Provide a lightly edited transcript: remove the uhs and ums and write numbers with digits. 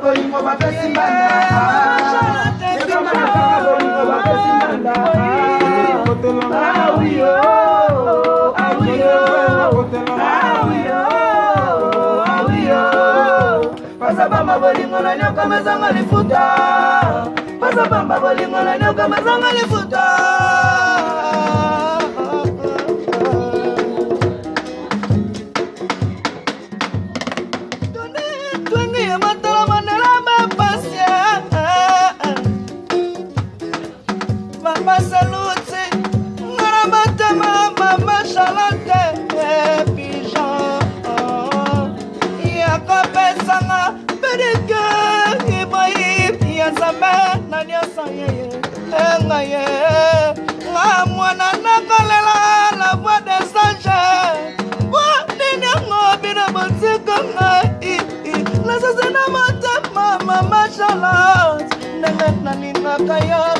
bolingo bapesi mbanda bolingo bapesi mbanda awiyo awiyo awiyo awiyo pasabamba bolingo na nyoka mezanga lifuta pasabamba bolingo na nyoka mezanga lifuta Mama salute, Maramata mama Charlotte, pigeon. Yakapesanga, pedike, iboyi, yazame, nanya saye, engaye. Ngamwana nakalela la voix des anges. Wa ninyango bina botikanga, la sasena mata mama Charlotte.